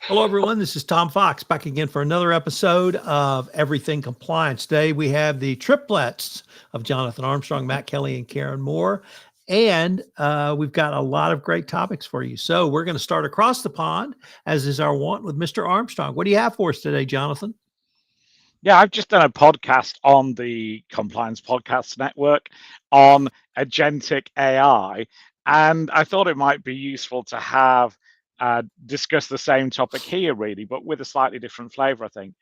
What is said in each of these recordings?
Hello, everyone. This is Tom Fox back again for another episode of Everything Compliance. Today we have the triplets of Jonathan Armstrong, Matt Kelly, and Karen Moore. And we've got a lot of great topics for you. So we're going to start across the pond, as is our want, with Mr. Armstrong. What do you have for us today, Jonathan? Yeah, I've just done a podcast on the Compliance Podcast Network on agentic AI, and I thought it might be useful to have discuss the same topic here, really, but with a slightly different flavor, I think.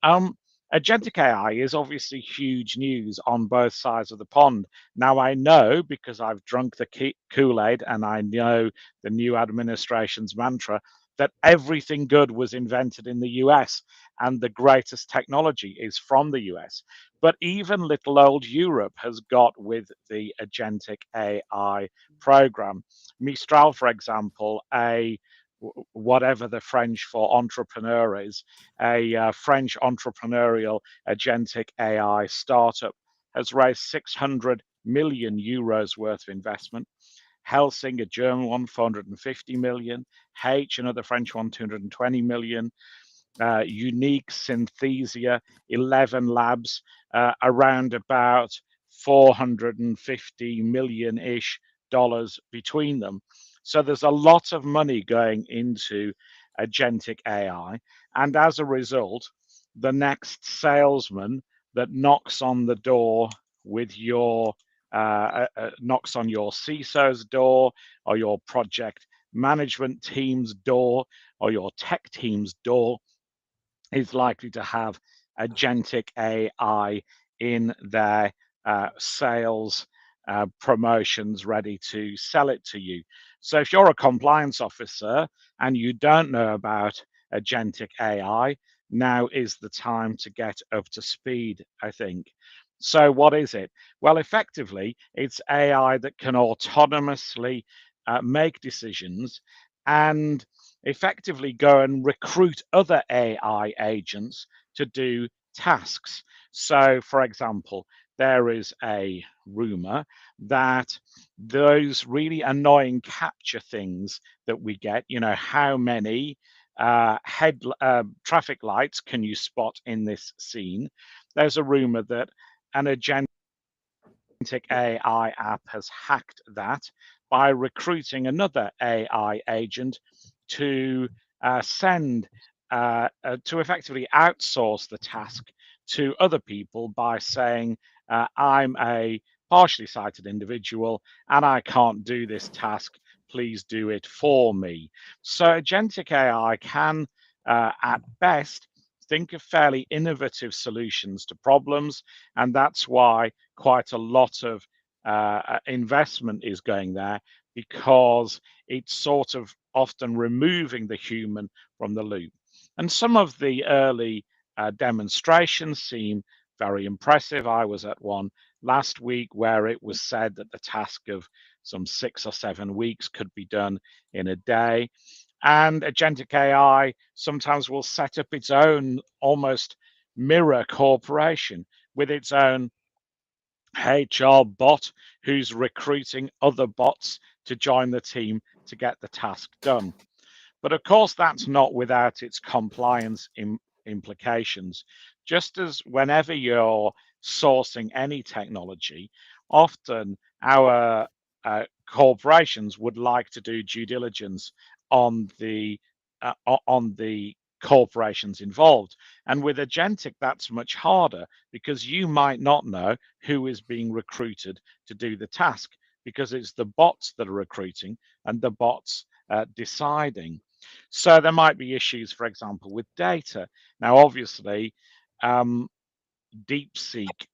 Um, Agentic AI is obviously huge news on both sides of the pond. Now, I know because I've drunk the Kool-Aid and I know the new administration's mantra that everything good was invented in the US and the greatest technology is from the US. But even little old Europe has got with the agentic AI program. Mistral, for example, a whatever the French for entrepreneur is, a French entrepreneurial agentic AI startup, has raised 600 million euros worth of investment. Helsing, a German one, 450 million. H, another French one, 220 million. Unique Synthesia, 11 labs, around about 450 million ish dollars between them. So there's a lot of money going into agentic AI. And as a result, the next salesman that knocks on the door with your knocks on your CISO's door or your project management team's door or your tech team's door is likely to have agentic AI in their sales promotions ready to sell it to you. So if you're a compliance officer and you don't know about agentic AI, now is the time to get up to speed, I think. So what is it? Well, effectively, it's AI that can autonomously make decisions and effectively go and recruit other AI agents to do tasks. So, for example, there is a rumor that those really annoying capture things that we get, how many traffic lights can you spot in this scene? There's a rumor that an agentic AI app has hacked that by recruiting another AI agent to send to effectively outsource the task to other people by saying, I'm a partially sighted individual and I can't do this task. Please do it for me. So agentic AI can, at best, think of fairly innovative solutions to problems. And that's why quite a lot of investment is going there because it's sort of often removing the human from the loop. And some of the early demonstrations seem very impressive. I was at one last week where it was said that the task of some 6 or 7 weeks could be done in a day. And agentic AI sometimes will set up its own almost mirror corporation with its own HR bot who's recruiting other bots to join the team to get the task done. But of course, that's not without its compliance implications. Just as whenever you're sourcing any technology, often our corporations would like to do due diligence on the on the corporations involved. And with agentic, that's much harder because you might not know who is being recruited to do the task because it's the bots that are recruiting and the bots deciding. So there might be issues, for example, with data. Now, obviously, um, DeepSeek,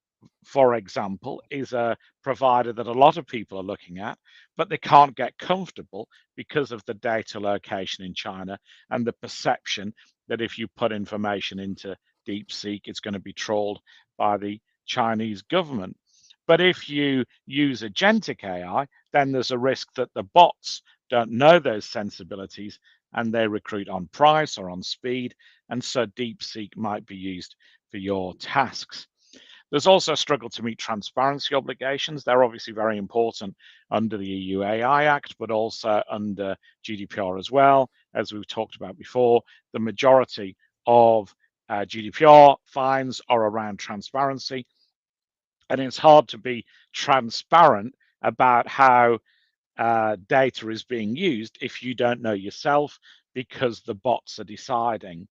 for example, is a provider that a lot of people are looking at, but they can't get comfortable because of the data location in China and the perception that if you put information into DeepSeek, it's going to be trawled by the Chinese government. But if you use agentic AI, then there's a risk that the bots don't know those sensibilities and they recruit on price or on speed. And so DeepSeek might be used for your tasks. There's also a struggle to meet transparency obligations. They're obviously very important under the EU AI Act, but also under GDPR as well. As we've talked about before, the majority of GDPR fines are around transparency, and it's hard to be transparent about how data is being used if you don't know yourself, because the bots are deciding.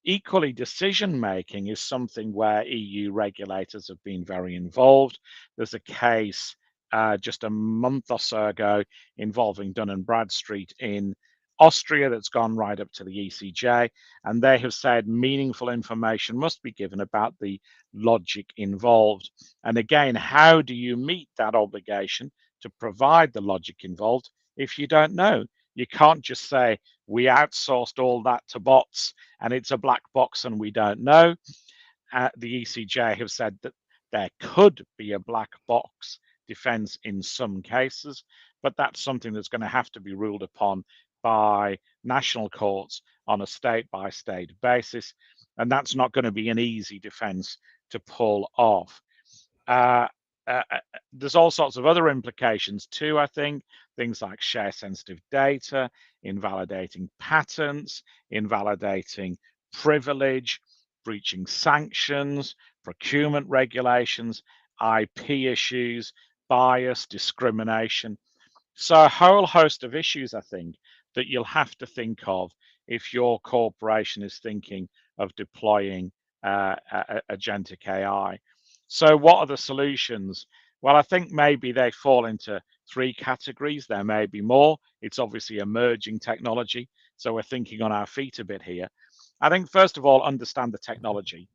Equally, decision making is something where EU regulators have been very involved. There's a case just a month or so ago involving Dun& Bradstreet in Austria that's gone right up to the ECJ, and they have said meaningful information must be given about the logic involved. And again, how do you meet that obligation to provide the logic involved if you don't know? You can't just say, we outsourced all that to bots and it's a black box and we don't know. The ECJ have said that there could be a black box defense in some cases, but that's something that's going to have to be ruled upon by national courts on a state by state basis. And that's not going to be an easy defense to pull off. Uh, there's all sorts of other implications too, I think. Things like share sensitive data, invalidating patents, invalidating privilege, breaching sanctions, procurement regulations, IP issues, bias, discrimination. So, a whole host of issues, I think, that you'll have to think of if your corporation is thinking of deploying agentic AI. So, what are the solutions? Well, I think maybe they fall into three categories. There may be more. It's obviously emerging technology. So, we're thinking on our feet a bit here. I think, first of all, understand the technology.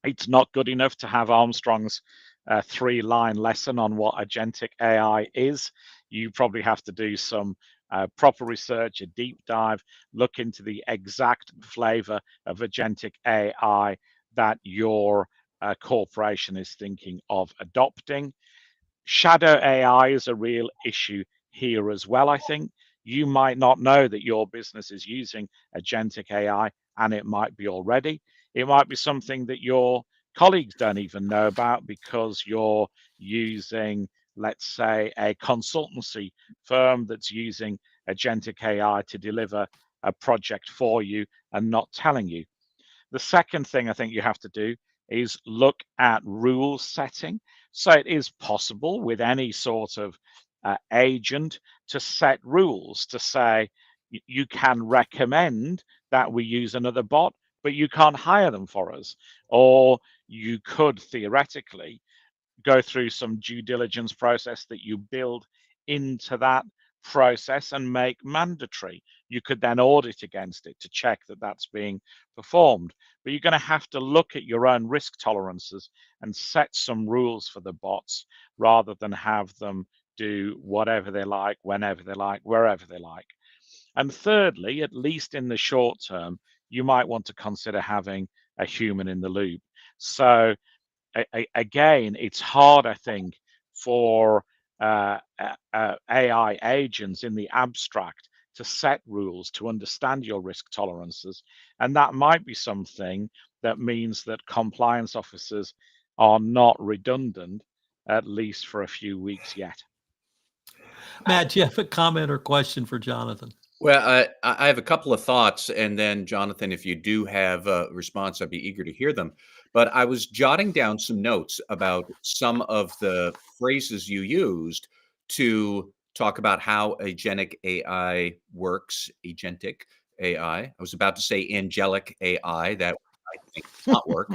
It's not good enough to have Armstrong's 3-line lesson on what agentic AI is. You probably have to do some proper research, a deep dive, look into the exact flavor of agentic AI that your corporation is thinking of adopting. Shadow AI is a real issue here as well, I think. You might not know that your business is using agentic AI, and it might be already. It might be something that your colleagues don't even know about because you're using, let's say, a consultancy firm that's using agentic AI to deliver a project for you and not telling you. The second thing I think you have to do is look at rule setting. So it is possible with any sort of agent to set rules to say you can recommend that we use another bot, but you can't hire them for us. Or you could theoretically go through some due diligence process that you build into that process and make mandatory. You could then audit against it to check that that's being performed. But you're going to have to look at your own risk tolerances and set some rules for the bots rather than have them do whatever they like, whenever they like, wherever they like. And thirdly, at least in the short term, you might want to consider having a human in the loop. So again, it's hard, I think, for AI agents in the abstract to set rules, to understand your risk tolerances. And that might be something that means that compliance officers are not redundant, at least for a few weeks yet. Matt, do you have a comment or question for Jonathan? Well, I have a couple of thoughts, and then Jonathan, if you do have a response, I'd be eager to hear them. But I was jotting down some notes about some of the phrases you used to talk about how agentic AI works. Agentic AI. I was about to say angelic AI. That I think does not work.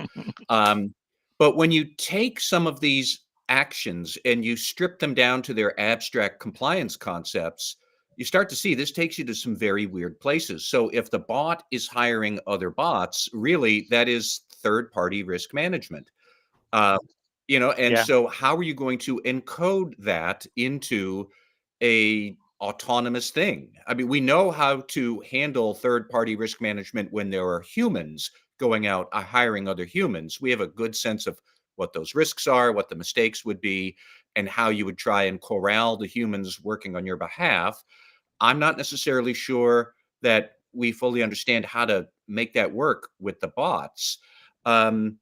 But when you take some of these actions and you strip them down to their abstract compliance concepts, you start to see this takes you to some very weird places. So if the bot is hiring other bots, really that is third-party risk management. Uh, and Yeah. so how are you going to encode that into a autonomous thing? I mean, we know how to handle third-party risk management when there are humans going out hiring other humans. We have a good sense of what those risks are, what the mistakes would be, and how you would try and corral the humans working on your behalf. I'm not necessarily sure that we fully understand how to make that work with the bots. Um,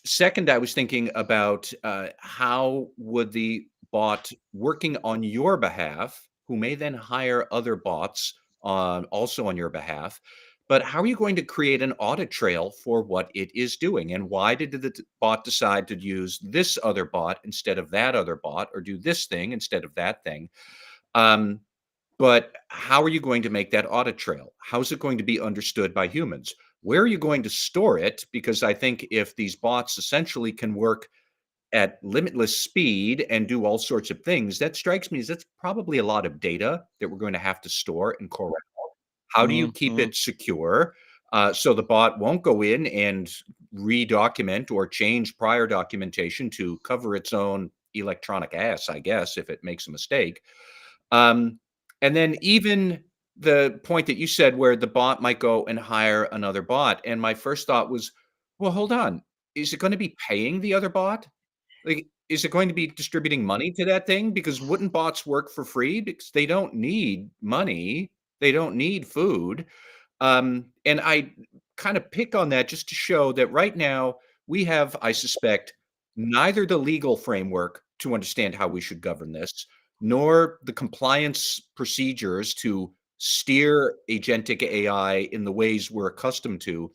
Second, I was thinking about how would the bot working on your behalf, who may then hire other bots also on your behalf, but how are you going to create an audit trail for what it is doing? And why did the bot decide to use this other bot instead of that other bot, or do this thing instead of that thing? Um, but how are you going to make that audit trail? How's it going to be understood by humans? Where are you going to store it? Because I think if these bots essentially can work at limitless speed and do all sorts of things, that strikes me as that's probably a lot of data that we're going to have to store and correct. How do you keep Mhm. it secure so the bot won't go in and redocument or change prior documentation to cover its own electronic ass, I guess, if it makes a mistake? Um, and then even the point that you said where the bot might go and hire another bot. And my first thought was, well, hold on. Is it going to be paying the other bot? Like, is it going to be distributing money to that thing? Because wouldn't bots work for free? Because they don't need money. They don't need food. And I kind of pick on that just to show that right now we have, I suspect, neither the legal framework to understand how we should govern this, nor the compliance procedures to steer agentic AI in the ways we're accustomed to,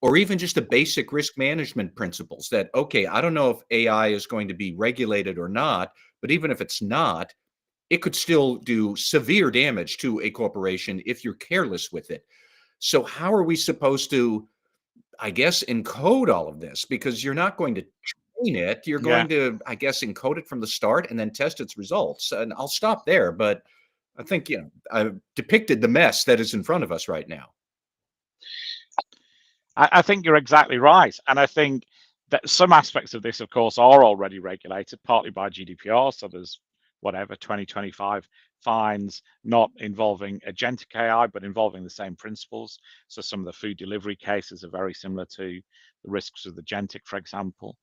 or even just the basic risk management principles that, okay, I don't know if AI is going to be regulated or not, but even if it's not, it could still do severe damage to a corporation if you're careless with it. So how are we supposed to, I guess, encode all of this? Because you're not going to train it. You're Yeah. going to, I guess, encode it from the start and then test its results. And I'll stop there. But I think, I've depicted the mess that is in front of us right now. I think you're exactly right. And I think that some aspects of this, of course, are already regulated, partly by GDPR. So there's whatever 2025 fines not involving agentic AI, but involving the same principles. So some of the food delivery cases are very similar to the risks of the agentic, for example.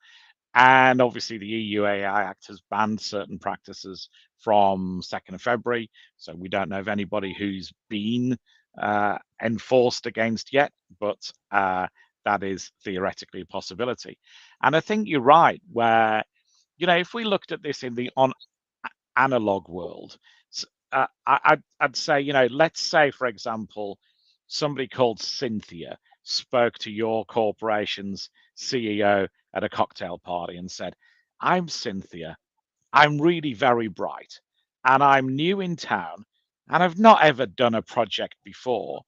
And obviously, the EU AI Act has banned certain practices from 2nd of February. So we don't know of anybody who's been enforced against yet, but that is theoretically a possibility. And I think you're right, where, if we looked at this in the analog world, I'd say, let's say, for example, somebody called Cynthia spoke to your corporation's CEO at a cocktail party and said, I'm Cynthia. I'm really very bright and I'm new in town and I've not ever done a project before,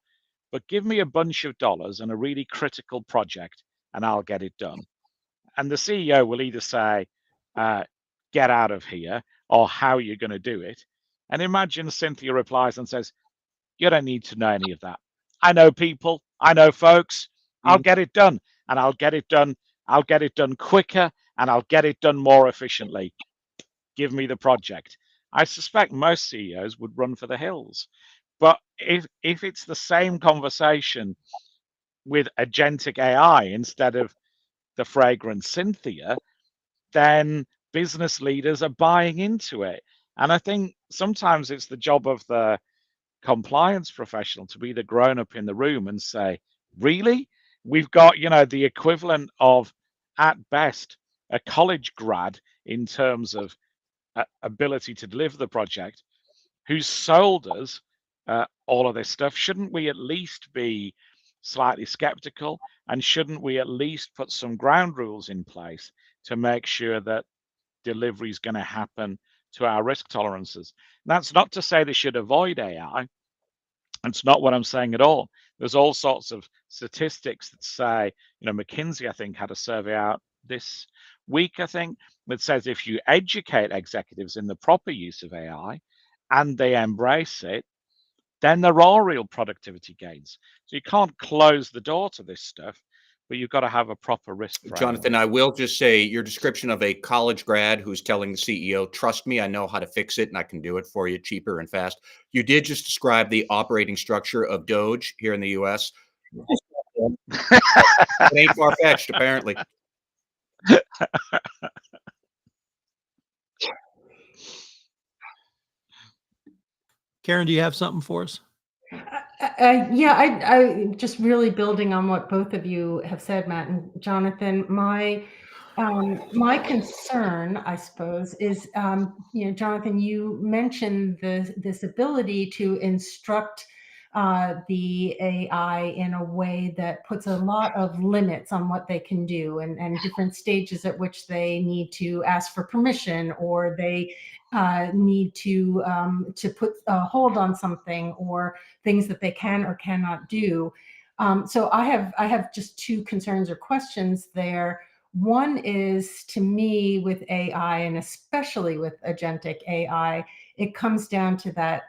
but give me a bunch of dollars and a really critical project and I'll get it done. And the CEO will either say, uh, get out of here, or how you're going to do it. And imagine Cynthia replies and says, you don't need to know any of that. I know people, I know folks. I'll Mhm. get it done and I'll get it done. I'll get it done quicker and I'll get it done more efficiently. Give me the project. I suspect most CEOs would run for the hills. But if it's the same conversation with agentic AI instead of the fragrant Cynthia, then business leaders are buying into it. And I think sometimes it's the job of the compliance professional to be the grown up in the room and say, really? We've got, the equivalent of, at best, a college grad in terms of ability to deliver the project who's sold us all of this stuff. Shouldn't we at least be slightly skeptical? And shouldn't we at least put some ground rules in place to make sure that delivery is going to happen to our risk tolerances? That's not to say they should avoid AI. It's not what I'm saying at all. There's all sorts of statistics that say, McKinsey, I think, had a survey out this week, I think, that says if you educate executives in the proper use of AI and they embrace it, then there are real productivity gains. So you can't close the door to this stuff, but you've got to have a proper risk Jonathan, framework. I will just say your description of a college grad who's telling the CEO, trust me, I know how to fix it and I can do it for you cheaper and fast. You did just describe the operating structure of Doge here in the US. It ain't far fetched, apparently. Karen, do you have something for us? Yeah, I just really building on what both of you have said, Matt and Jonathan. My My concern, I suppose, is, Jonathan, you mentioned this ability to instruct the AI in a way that puts a lot of limits on what they can do, and different stages at which they need to ask for permission, or they need to put a hold on something, or things that they can or cannot do. So I have just two concerns or questions there. One is, to me, with AI, and especially with agentic AI, it comes down to that,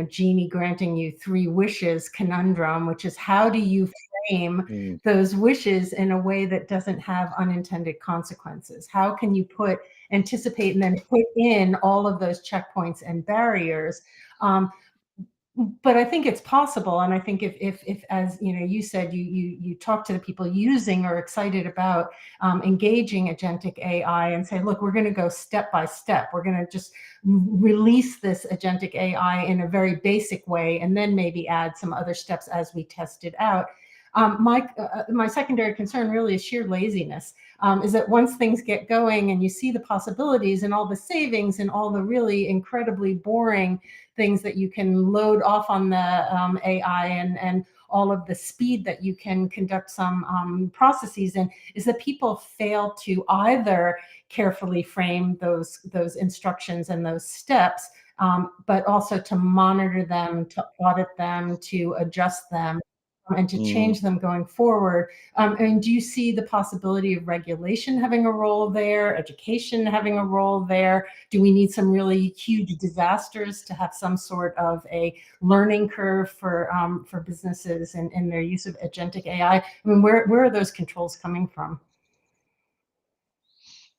genie granting you three wishes conundrum, which is, how do you frame Mm. those wishes in a way that doesn't have unintended consequences? How can you anticipate and then put in all of those checkpoints and barriers? But I think it's possible, and I think if as you said, you talk to the people using or excited about engaging agentic AI and say, look, we're going to go step by step. We're going to just release this agentic AI in a very basic way, and then maybe add some other steps as we test it out. My secondary concern really is sheer laziness. Is that once things get going and you see the possibilities and all the savings and all the really incredibly boring things that you can load off on the AI, and all of the speed that you can conduct some processes in, is that people fail to either carefully frame those instructions and those steps, but also to monitor them, to audit them, to adjust them, and to change them going forward. And do you see the possibility of regulation having a role there, education having a role there? Do we need some really huge disasters to have some sort of a learning curve for businesses in their use of agentic AI? I mean, where are those controls coming from?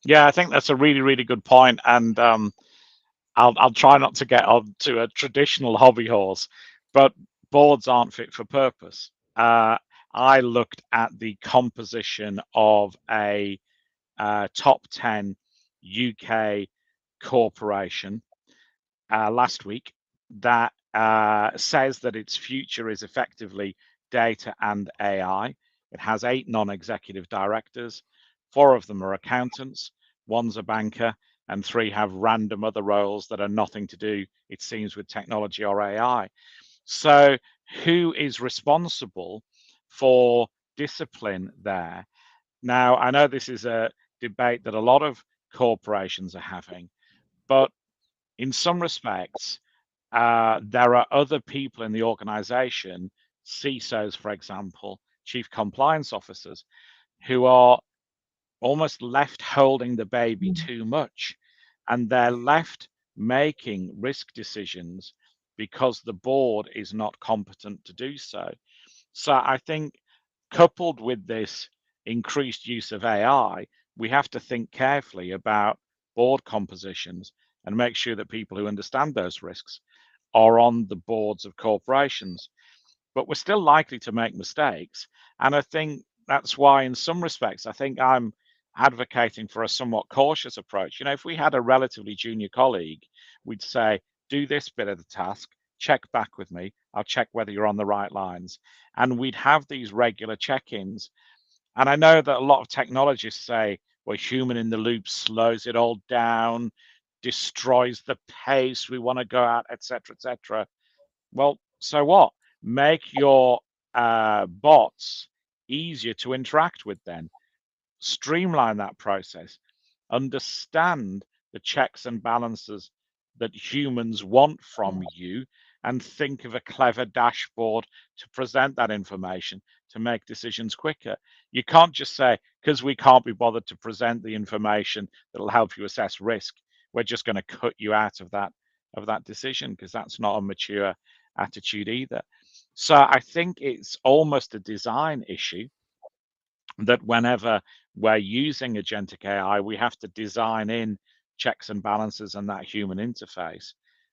Yeah, I think that's a really, really good point, and I'll try not to get on to a traditional hobby horse, but boards aren't fit for purpose. I looked at the composition of a top 10 UK corporation last week that says that its future is effectively data and AI. It has 8 non-executive directors. 4 of them are accountants, one's a banker, and 3 have random other roles that are nothing to do, it seems, with technology or AI. So who is responsible for discipline there? Now, I know this is a debate that a lot of corporations are having, but in some respects, there are other people in the organization, CISOs, for example, chief compliance officers, who are almost left holding the baby too much, and they're left making risk decisions because the board is not competent to do so. So I think, coupled with this increased use of AI, we have to think carefully about board compositions and make sure that people who understand those risks are on the boards of corporations. But we're still likely to make mistakes. And I think that's why, in some respects, I think I'm advocating for a somewhat cautious approach. If we had a relatively junior colleague, we'd say, do this bit of the task, check back with me, I'll check whether you're on the right lines. And we'd have these regular check-ins. And I know that a lot of technologists say, well, human in the loop slows it all down, destroys the pace we want to go at, etc., etc. Well, so what? Make your bots easier to interact with then. Streamline that process. Understand the checks and balances that humans want from you, and think of a clever dashboard to present that information to make decisions quicker. You can't just say, because we can't be bothered to present the information that'll help you assess risk, we're just going to cut you out of that decision, because that's not a mature attitude either. So I think it's almost a design issue that whenever we're using agentic AI, we have to design in checks and balances and that human interface.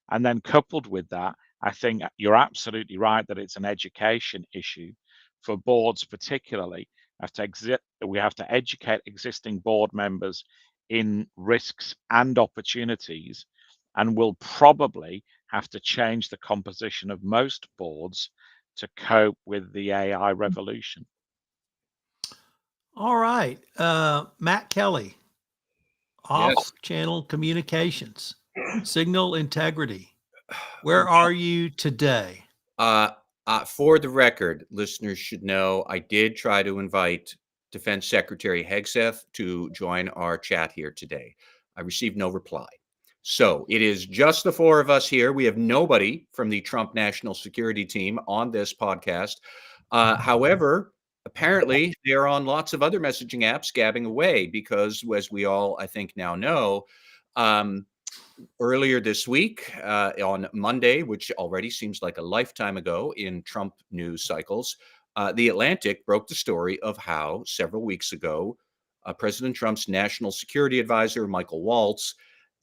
And then, coupled with that, I think you're absolutely right that it's an education issue for boards, particularly. We have to educate existing board members in risks and opportunities, and we'll probably have to change the composition of most boards to cope with the AI revolution. All right. Matt Kelly, off Yes. channel communications, signal integrity. Where are you today? Uh, for the record, listeners should know I did try to invite Defense Secretary Hegseth to join our chat here today. I received no reply. So it is just the four of us here. We have nobody from the Trump National Security Team on this podcast. However, apparently they're on lots of other messaging apps gabbing away because, as we all, I think, now know, um, earlier this week, on Monday, which already seems like a lifetime ago in Trump news cycles, The Atlantic broke the story of how several weeks ago, President Trump's national security advisor, Michael Waltz,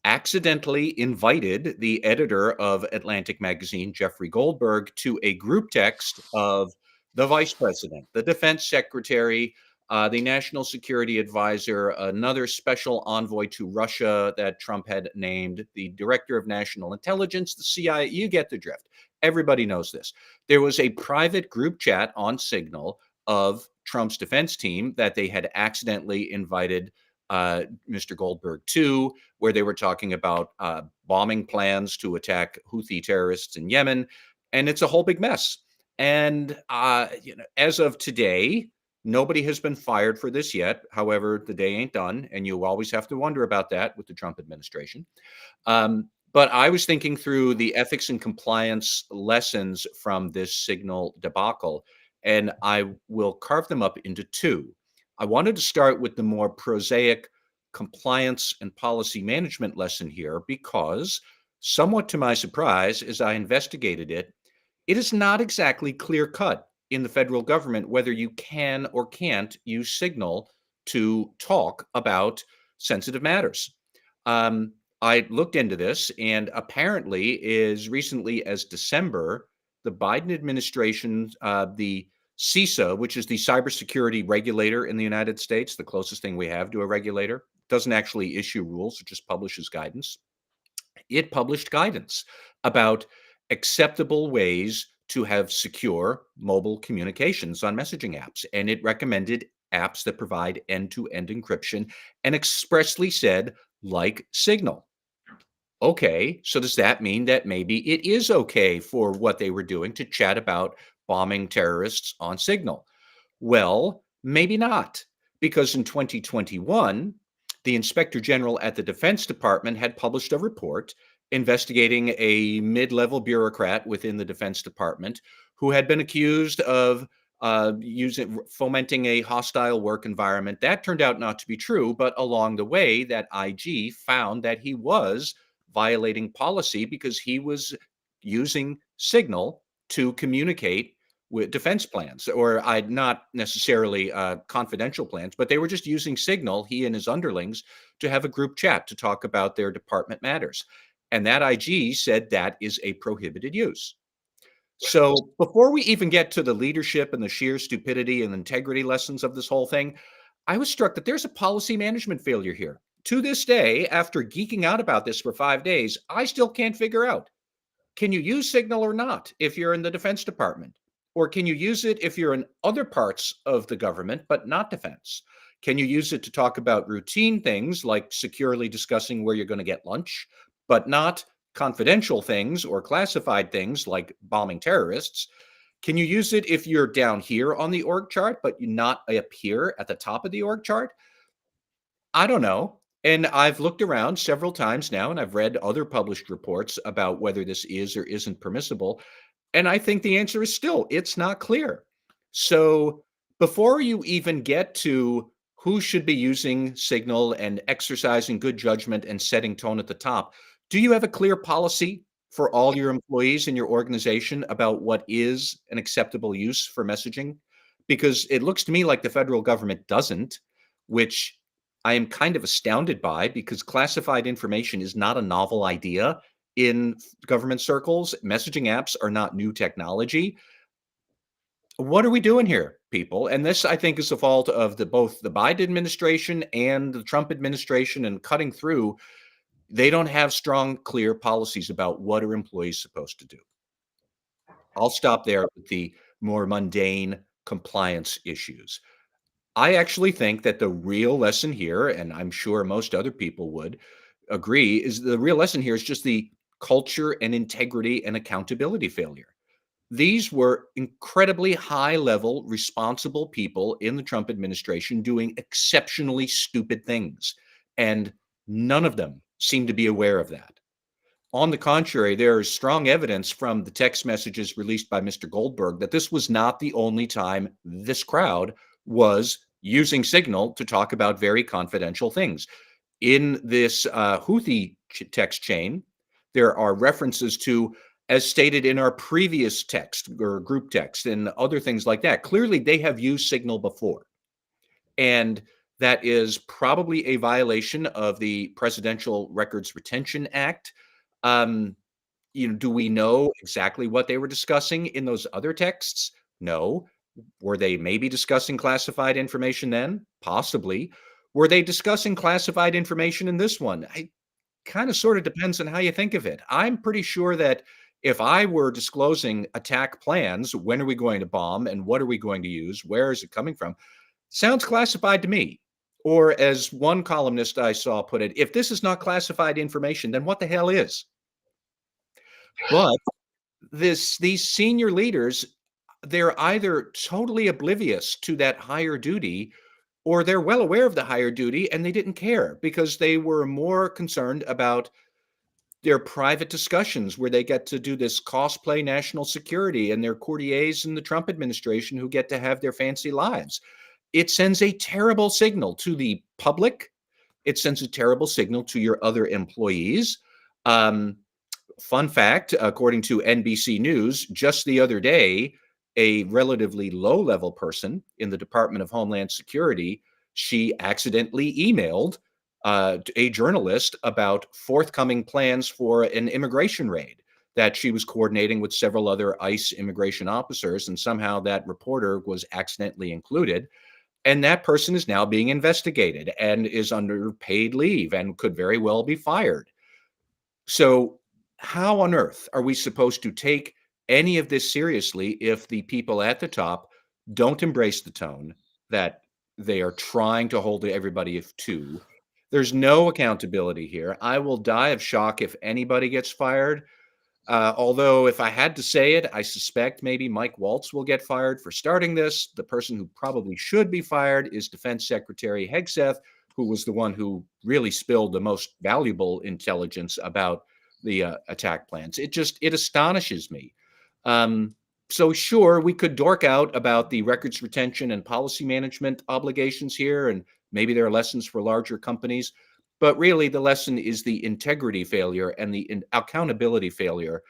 accidentally invited the editor of Atlantic magazine, Jeffrey Goldberg, to a group text of the vice president, the defense secretary, the national security advisor, another special envoy to Russia that Trump had named, the director of national intelligence, the CIA. You get the drift. Everybody knows this. There was a private group chat on Signal of Trump's defense team that they had accidentally invited Mr. Goldberg to, where they were talking about bombing plans to attack Houthi terrorists in Yemen. And it's a whole big mess. And as of today, nobody has been fired for this yet. However, the day ain't done, and you always have to wonder about that with the Trump administration. But I was thinking through the ethics and compliance lessons from this Signal debacle, and I will carve them up into two. I wanted to start with the more prosaic compliance and policy management lesson here because, somewhat to my surprise, as I investigated it, it is not exactly clear cut in the federal government whether you can or can't use Signal to talk about sensitive matters. I looked into this, and apparently, as recently as December, the Biden administration, the CISA, which is the cybersecurity regulator in the United States, the closest thing we have to a regulator, doesn't actually issue rules, it just publishes guidance. It published guidance about acceptable ways to have secure mobile communications on messaging apps. And it recommended apps that provide end to end encryption and expressly said, like Signal. Okay, so does that mean that maybe it is okay for what they were doing to chat about bombing terrorists on Signal? Well, maybe not, because in 2021, the Inspector General at the Defense Department had published a report investigating a mid level bureaucrat within the Defense Department who had been accused of fomenting a hostile work environment. That turned out not to be true, but along the way, that IG found that he was violating policy because he was using Signal to communicate with defense plans, or not necessarily confidential plans, but they were just using Signal, he and his underlings, to have a group chat to talk about their department matters. And that IG said that is a prohibited use. So before we even get to the leadership and the sheer stupidity and integrity lessons of this whole thing, I was struck that there's a policy management failure here. To this day, after geeking out about this for 5 days, I still can't figure out, can you use Signal or not if you're in the Defense Department? Or can you use it if you're in other parts of the government, but not defense? Can you use it to talk about routine things like securely discussing where you're going to get lunch, but not confidential things or classified things like bombing terrorists? Can you use it if you're down here on the org chart, but you're not up here at the top of the org chart? I don't know. And I've looked around several times now, and I've read other published reports about whether this is or isn't permissible. And I think the answer is still, it's not clear. So before you even get to who should be using Signal and exercising good judgment and setting tone at the top, do you have a clear policy for all your employees in your organization about what is an acceptable use for messaging? Because it looks to me like the federal government doesn't, which I am kind of astounded by, because classified information is not a novel idea in government circles. Messaging apps are not new technology. What are we doing here, people? And this, I think, is the fault of both the Biden administration and the Trump administration, and cutting through. They don't have strong, clear policies about what are employees supposed to do. I'll stop there with the more mundane compliance issues. I actually think that the real lesson here, and I'm sure most other people would agree, is the real lesson here is just the culture and integrity and accountability failure. These were incredibly high level, responsible people in the Trump administration doing exceptionally stupid things. And none of them seem to be aware of that. On the contrary, there is strong evidence from the text messages released by Mr. Goldberg that this was not the only time this crowd was using Signal to talk about very confidential things. In this Houthi text chain, there are references to, as stated in our previous text or group text and other things like that. Clearly, they have used Signal before. And that is probably a violation of the Presidential Records Retention Act. Um, do we know exactly what they were discussing in those other texts? No. Were they maybe discussing classified information then? Possibly. Were they discussing classified information in this one? I kind of sort of depends on how you think of it. I'm pretty sure that if I were disclosing attack plans, when are we going to bomb and what are we going to use? Where is it coming from? Sounds classified to me. Or as one columnist I saw put it, if this is not classified information, then what the hell is? But these senior leaders, they're either totally oblivious to that higher duty or they're well aware of the higher duty and they didn't care because they were more concerned about their private discussions where they get to do this cosplay national security and their courtiers in the Trump administration who get to have their fancy lives. It sends a terrible signal to the public. It sends a terrible signal to your other employees. Fun fact, according to NBC News, just the other day, a relatively low-level person in the Department of Homeland Security, she accidentally emailed a journalist about forthcoming plans for an immigration raid that she was coordinating with several other ICE immigration officers, and somehow that reporter was accidentally included. And that person is now being investigated and is under paid leave and could very well be fired. So how on earth are we supposed to take any of this seriously if the people at the top don't embrace the tone that they are trying to hold everybody to? There's no accountability here. I will die of shock if anybody gets fired. Although, if I had to say it, I suspect maybe Mike Waltz will get fired for starting this. The person who probably should be fired is Defense Secretary Hegseth, who was the one who really spilled the most valuable intelligence about the attack plans. It astonishes me. So sure, we could dork out about the records retention and policy management obligations here, and maybe there are lessons for larger companies. But really, the lesson is the integrity failure and the accountability failure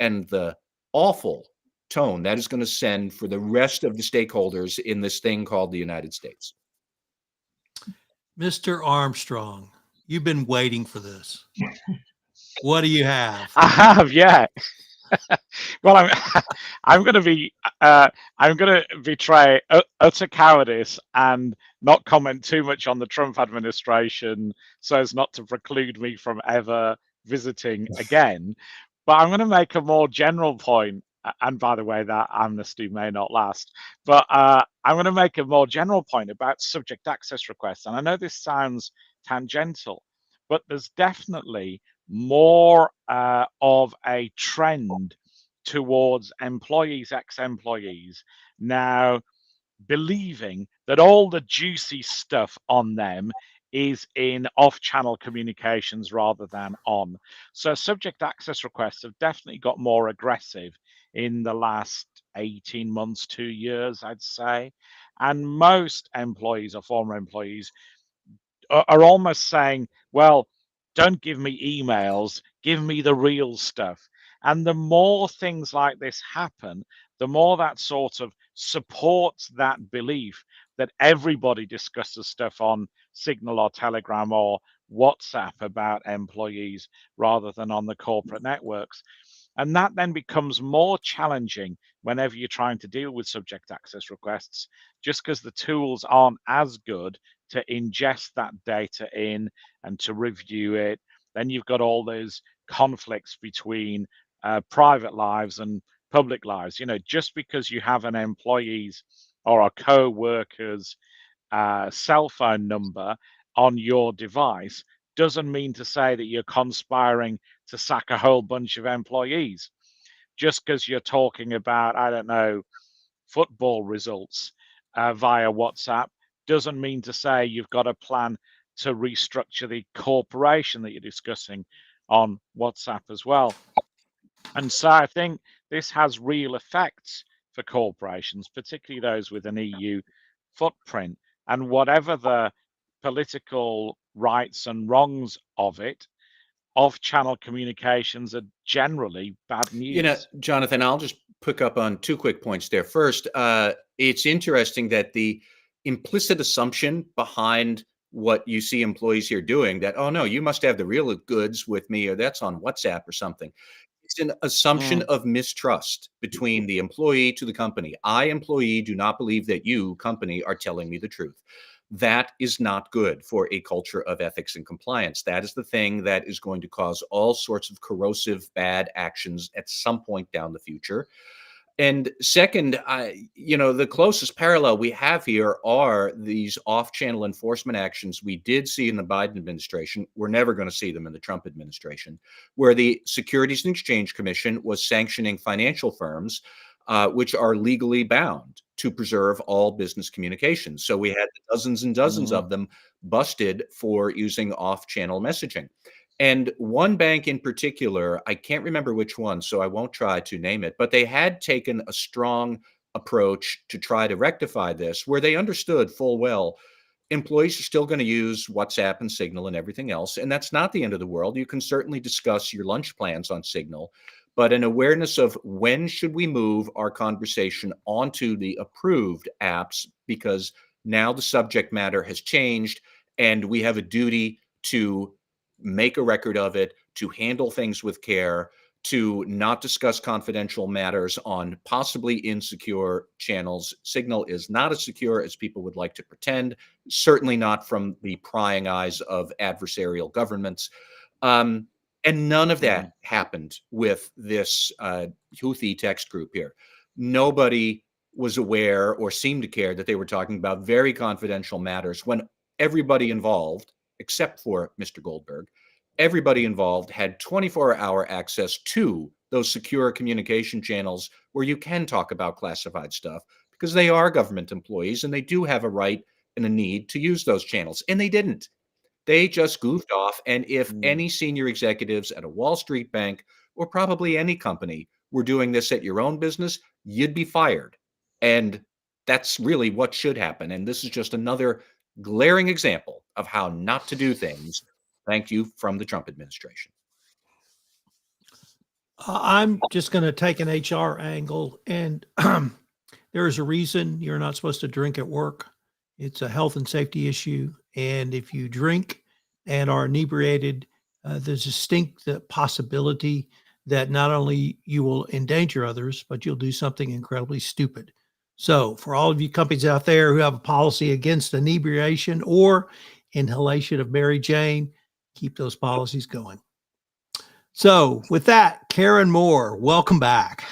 and the awful tone that is going to send for the rest of the stakeholders in this thing called the United States. Mr. Armstrong, you've been waiting for this. What do you have? I have, yeah. Well, I'm going to betray utter cowardice and not comment too much on the Trump administration so as not to preclude me from ever visiting again. But I'm going to make a more general point. And by the way, that amnesty may not last. But I'm going to make a more general point about subject access requests. And I know this sounds tangential, but there's definitely more of a trend towards employees, ex-employees now believing that all the juicy stuff on them is in off-channel communications rather than on. So subject access requests have definitely got more aggressive in the last 18 months, 2 years, I'd say. And most employees or former employees are almost saying, well, don't give me emails, give me the real stuff. And the more things like this happen, the more that sort of supports that belief that everybody discusses stuff on Signal or Telegram or WhatsApp about employees rather than on the corporate networks. And that then becomes more challenging whenever you're trying to deal with subject access requests, just because the tools aren't as good to ingest that data in and to review it. Then you've got all those conflicts between private lives and public lives. You know, just because you have an employee's or a co-worker's cell phone number on your device doesn't mean to say that you're conspiring to sack a whole bunch of employees. Just because you're talking about, I don't know, football results via WhatsApp doesn't mean to say you've got a plan to restructure the corporation that you're discussing on WhatsApp as well. And so I think this has real effects for corporations, particularly those with an EU footprint. And whatever the political rights and wrongs of it, off-channel communications are generally bad news. Jonathan, I'll just pick up on two quick points there. First, it's interesting that the implicit assumption behind what you see employees here doing, that, oh no, you must have the real goods with me, or that's on WhatsApp or something. It's an assumption of mistrust between the employee to the company. I, employee, do not believe that you, company, are telling me the truth. That is not good for a culture of ethics and compliance. That is the thing that is going to cause all sorts of corrosive bad actions at some point down the future. And second, the closest parallel we have here are these off-channel enforcement actions we did see in the Biden administration. We're never going to see them in the Trump administration, where the Securities and Exchange Commission was sanctioning financial firms, which are legally bound to preserve all business communications. So we had dozens and dozens of them busted for using off-channel messaging. And one bank in particular, I can't remember which one, so I won't try to name it, but they had taken a strong approach to try to rectify this, where they understood full well employees are still going to use WhatsApp and Signal and everything else. And that's not the end of the world. You can certainly discuss your lunch plans on Signal, but an awareness of when should we move our conversation onto the approved apps, because now the subject matter has changed and we have a duty to make a record of it, to handle things with care, to not discuss confidential matters on possibly insecure channels. Signal is not as secure as people would like to pretend, certainly not from the prying eyes of adversarial governments. And none of that happened with this Houthi text group here. Nobody was aware or seemed to care that they were talking about very confidential matters, when everybody involved, except for Mr. Goldberg, everybody involved had 24-hour access to those secure communication channels where you can talk about classified stuff, because they are government employees and they do have a right and a need to use those channels. And they didn't. They just goofed off. And if any senior executives at a Wall Street bank, or probably any company, were doing this at your own business, you'd be fired. And that's really what should happen. And this is just another glaring example of how not to do things. Thank you, from the Trump administration. I'm just going to take an HR angle, and there is a reason you're not supposed to drink at work. It's a health and safety issue. And if you drink and are inebriated, there's a distinct possibility that not only you will endanger others, but you'll do something incredibly stupid. So for all of you companies out there who have a policy against inebriation or inhalation of Mary Jane, keep those policies going. So with that, Karen Moore, welcome back.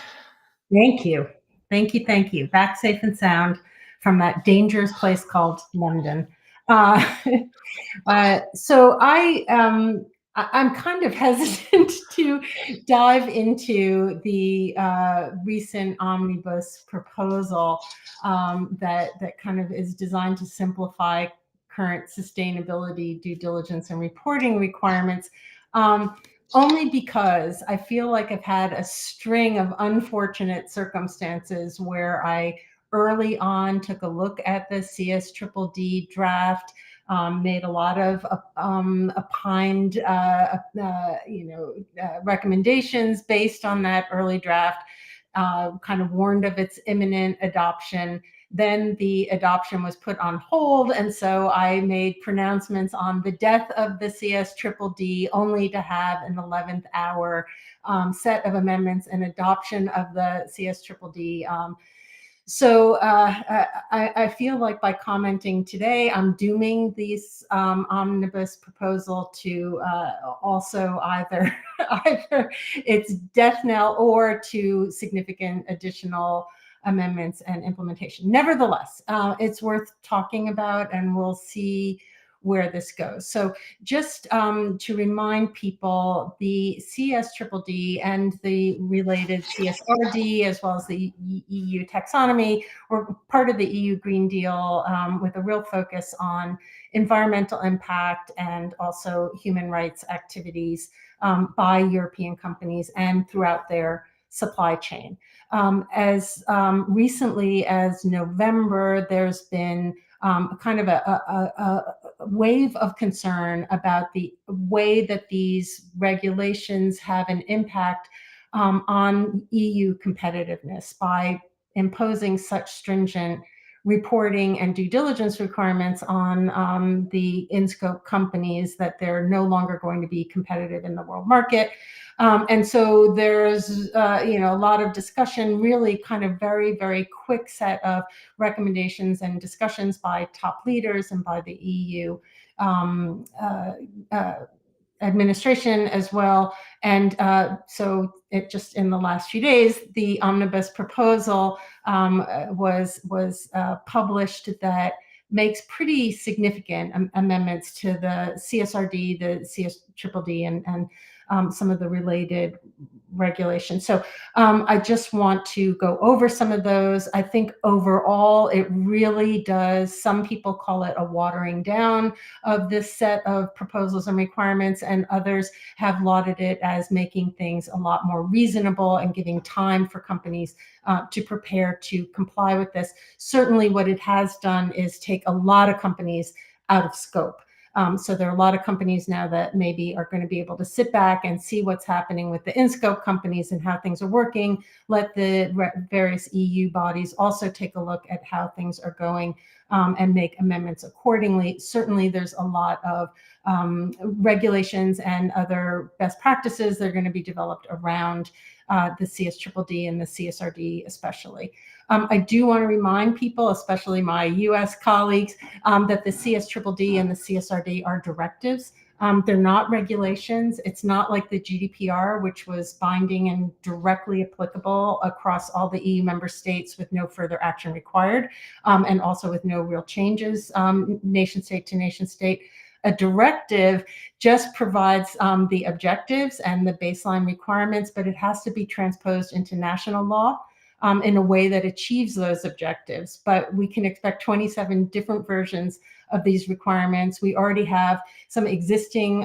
Thank you. Thank you. Thank you. Back safe and sound from that dangerous place called London. So I'm kind of hesitant to dive into the recent omnibus proposal that kind of is designed to simplify current sustainability due diligence and reporting requirements, only because I feel like I've had a string of unfortunate circumstances where I early on took a look at the CSDDD draft, made a lot of opined recommendations based on that early draft, kind of warned of its imminent adoption. Then the adoption was put on hold, and so I made pronouncements on the death of the CSDDD, only to have an 11th hour set of amendments and adoption of the CSDDD. So I feel like by commenting today, I'm dooming these omnibus proposal to also either its death knell or to significant additional amendments and implementation. Nevertheless, it's worth talking about, and we'll see where this goes. So just to remind people, the CSDDD and the related CSRD, as well as the EU taxonomy, were part of the EU Green Deal with a real focus on environmental impact and also human rights activities by European companies and throughout their supply chain. As recently as November, there's been kind of a wave of concern about the way that these regulations have an impact on EU competitiveness by imposing such stringent reporting and due diligence requirements on the in-scope companies that they're no longer going to be competitive in the world market. And so there's a lot of discussion, really kind of very, very quick set of recommendations and discussions by top leaders and by the EU administration as well. And so it just in the last few days, the omnibus proposal was published that makes pretty significant amendments to the CSRD, the CSDDD, and some of the related regulations. So I just want to go over some of those. I think overall, it really does, some people call it a watering down of this set of proposals and requirements, and others have lauded it as making things a lot more reasonable and giving time for companies to prepare to comply with this. Certainly what it has done is take a lot of companies out of scope. So there are a lot of companies now that maybe are going to be able to sit back and see what's happening with the in-scope companies and how things are working. Let the various EU bodies also take a look at how things are going and make amendments accordingly. Certainly there's a lot of regulations and other best practices that are going to be developed around the CSDDD and the CSRD especially. I do want to remind people, especially my US colleagues, that the CSDDD and the CSRD are directives. They're not regulations. It's not like the GDPR, which was binding and directly applicable across all the EU member states with no further action required, and also with no real changes nation state to nation state. A directive just provides the objectives and the baseline requirements, but it has to be transposed into national law in a way that achieves those objectives. But we can expect 27 different versions of these requirements. We already have some existing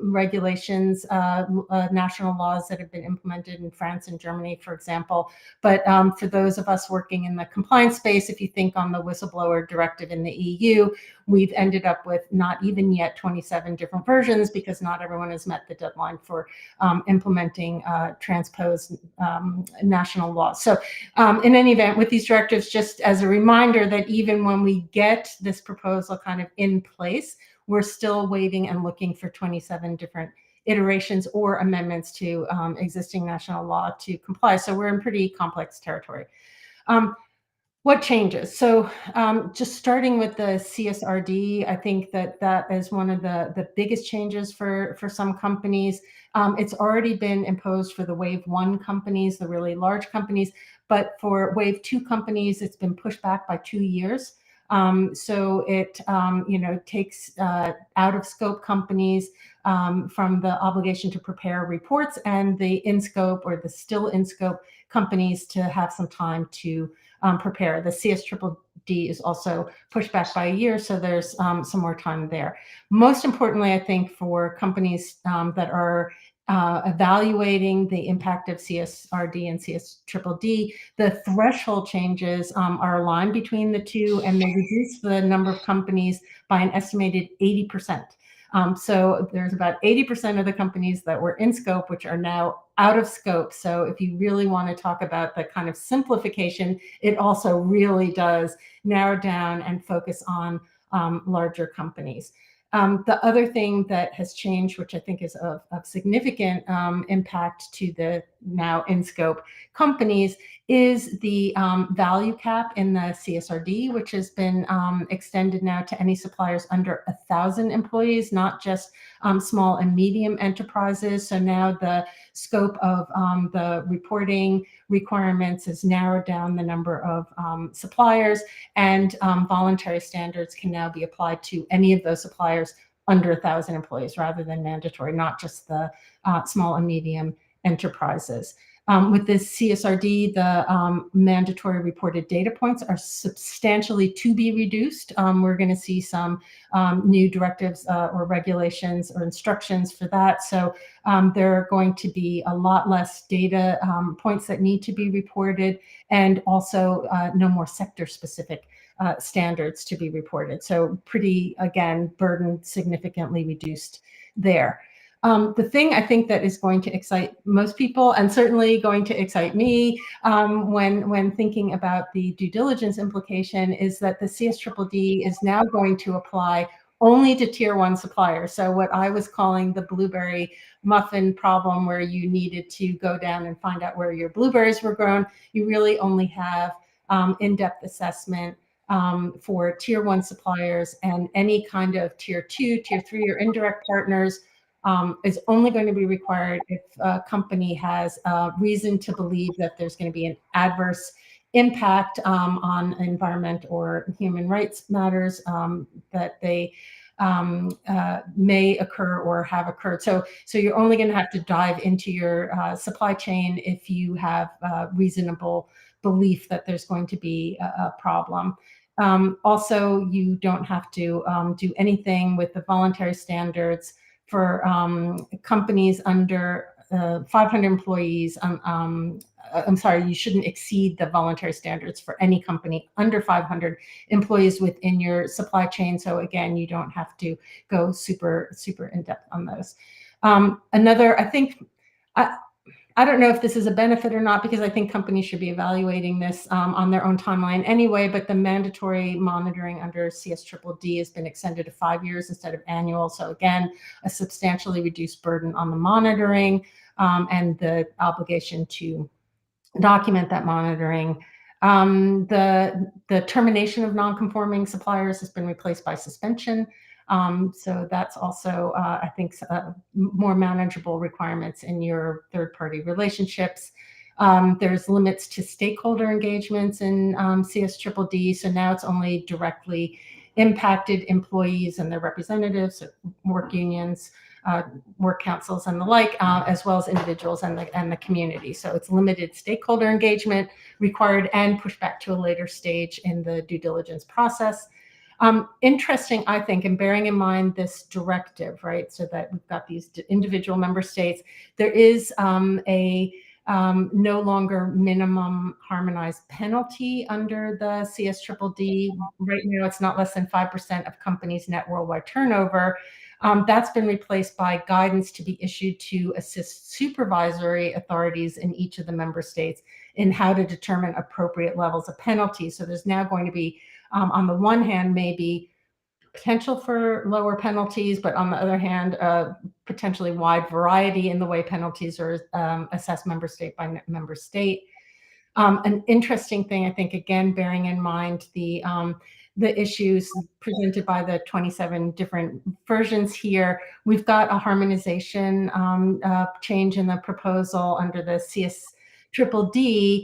regulations, national laws that have been implemented in France and Germany, for example. But for those of us working in the compliance space, if you think on the whistleblower directive in the EU, we've ended up with not even yet 27 different versions because not everyone has met the deadline for implementing transposed national laws. So in any event, with these directives, just as a reminder that even when we get this proposal kind of in place, we're still waiting and looking for 27 different iterations or amendments to existing national law to comply. So we're in pretty complex territory. What changes? So just starting with the CSRD, I think that that is one of the biggest changes for some companies. It's already been imposed for the Wave 1 companies, the really large companies, but for Wave 2 companies, it's been pushed back by 2 years. So it takes out of scope companies from the obligation to prepare reports, and the in scope or the still in scope companies to have some time to prepare. The CSDDD is also pushed back by a year, so there's some more time there. Most importantly, I think for companies that are evaluating the impact of CSRD and CSDDD, the threshold changes are aligned between the two, and they reduce the number of companies by an estimated 80%. So there's about 80% of the companies that were in scope, which are now out of scope. So if you really want to talk about the kind of simplification, it also really does narrow down and focus on larger companies. The other thing that has changed, which I think is of significant impact to the now in scope companies, is the value cap in the CSRD, which has been extended now to any suppliers under 1,000 employees, not just small and medium enterprises. So now the scope of the reporting requirements is narrowed down the number of suppliers, and voluntary standards can now be applied to any of those suppliers under 1,000 employees rather than mandatory, not just the small and medium enterprises. With this CSRD, the mandatory reported data points are substantially to be reduced. We're going to see some new directives or regulations or instructions for that. So there are going to be a lot less data points that need to be reported, and also no more sector-specific standards to be reported. So pretty, again, burden significantly reduced there. The thing I think that is going to excite most people, and certainly going to excite me when thinking about the due diligence implication, is that the CSDDD is now going to apply only to tier 1 suppliers. So what I was calling the blueberry muffin problem, where you needed to go down and find out where your blueberries were grown, you really only have in-depth assessment for tier 1 suppliers, and any kind of tier 2, tier 3, or indirect partners is only going to be required if a company has reason to believe that there's going to be an adverse impact on environment or human rights matters that they may occur or have occurred. So you're only going to have to dive into your supply chain if you have reasonable belief that there's going to be a problem. Also, you don't have to do anything with the voluntary standards for companies under 500 employees. I'm sorry, you shouldn't exceed the voluntary standards for any company under 500 employees within your supply chain. So again, you don't have to go super in depth on those. Another, I think, I don't know if this is a benefit or not, because I think companies should be evaluating this on their own timeline anyway, but the mandatory monitoring under CSDDD has been extended to 5 years instead of annual. So again, a substantially reduced burden on the monitoring and the obligation to document that monitoring. The termination of non-conforming suppliers has been replaced by suspension. So that's also, I think, more manageable requirements in your third-party relationships. There's limits to stakeholder engagements in CSDDD. So now it's only directly impacted employees and their representatives, so work unions, work councils, and the like, as well as individuals and the community. So it's limited stakeholder engagement required and pushed back to a later stage in the due diligence process. Interesting, I think, and bearing in mind this directive, right, so that we've got these individual member states, there is a no longer minimum harmonized penalty under the CSDDD. Right now, it's not less than 5% of companies' net worldwide turnover. That's been replaced by guidance to be issued to assist supervisory authorities in each of the member states in how to determine appropriate levels of penalty. So there's now going to be, on the one hand, maybe potential for lower penalties, but on the other hand, potentially wide variety in the way penalties are assessed member state by member state. An interesting thing, I think, again, bearing in mind the issues presented by the 27 different versions here, we've got a harmonization change in the proposal under the CSDDD.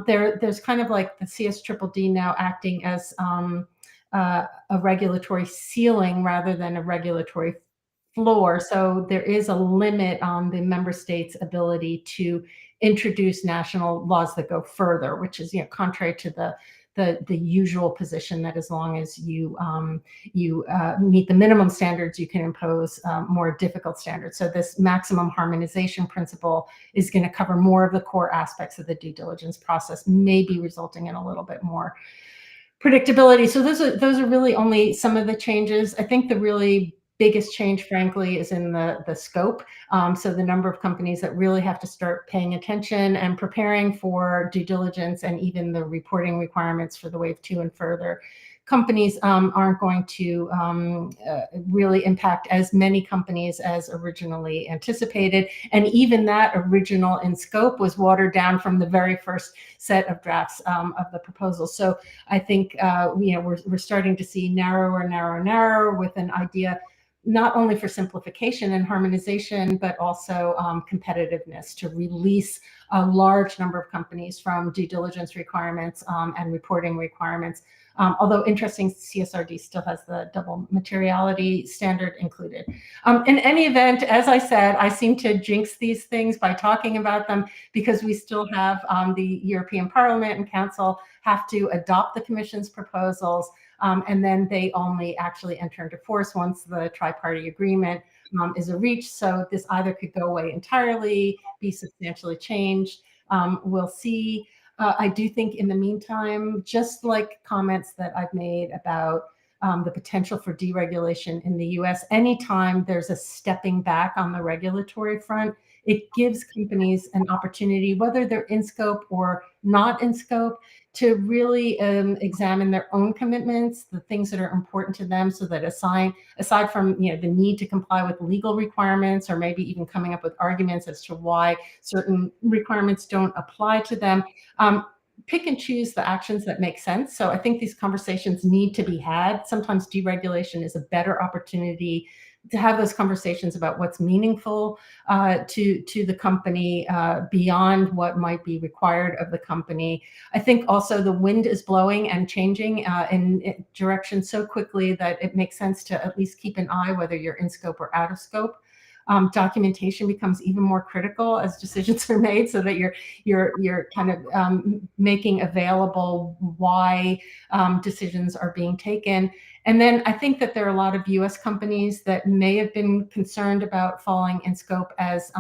There's kind of like the CSDDD now acting as a regulatory ceiling rather than a regulatory floor. So there is a limit on the member states' ability to introduce national laws that go further, which is, contrary to the usual position that as long as you meet the minimum standards, you can impose more difficult standards. So this maximum harmonization principle is going to cover more of the core aspects of the due diligence process, maybe resulting in a little bit more predictability. So those are really only some of the changes. I think the really biggest change, frankly, is in the scope. So the number of companies that really have to start paying attention and preparing for due diligence, and even the reporting requirements for the wave 2 and further, companies aren't going to really impact as many companies as originally anticipated. And even that original in scope was watered down from the very first set of drafts of the proposal. So I think we're starting to see narrower with an idea not only for simplification and harmonization, but also competitiveness, to release a large number of companies from due diligence requirements and reporting requirements. Although interesting, CSRD still has the double materiality standard included. In any event, as I said, I seem to jinx these things by talking about them, because we still have the European Parliament and Council have to adopt the Commission's proposals. And then they only actually enter into force once the tri-party agreement is reached. So this either could go away entirely, be substantially changed. We'll see. I do think in the meantime, just like comments that I've made about the potential for deregulation in the US, anytime there's a stepping back on the regulatory front, it gives companies an opportunity, whether they're in scope or not in scope, to really examine their own commitments, the things that are important to them, so that aside from the need to comply with legal requirements, or maybe even coming up with arguments as to why certain requirements don't apply to them, pick and choose the actions that make sense. So I think these conversations need to be had. Sometimes deregulation is a better opportunity to have those conversations about what's meaningful to the company beyond what might be required of the company. I think also the wind is blowing and changing in direction so quickly that it makes sense to at least keep an eye whether you're in scope or out of scope. Documentation becomes even more critical as decisions are made, so that you're kind of making available why decisions are being taken. And then I think that there are a lot of US companies that may have been concerned about falling in scope as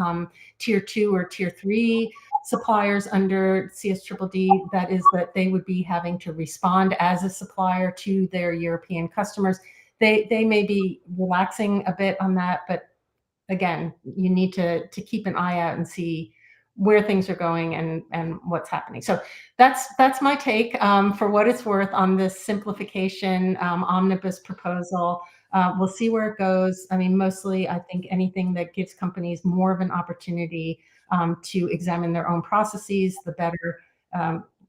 tier 2 or tier 3 suppliers under CSDDD. That is, that they would be having to respond as a supplier to their European customers. They may be relaxing a bit on that, but again, you need to keep an eye out and see where things are going and what's happening. So that's my take for what it's worth on this simplification omnibus proposal. We'll see where it goes. I mean, mostly I think anything that gives companies more of an opportunity to examine their own processes, the better.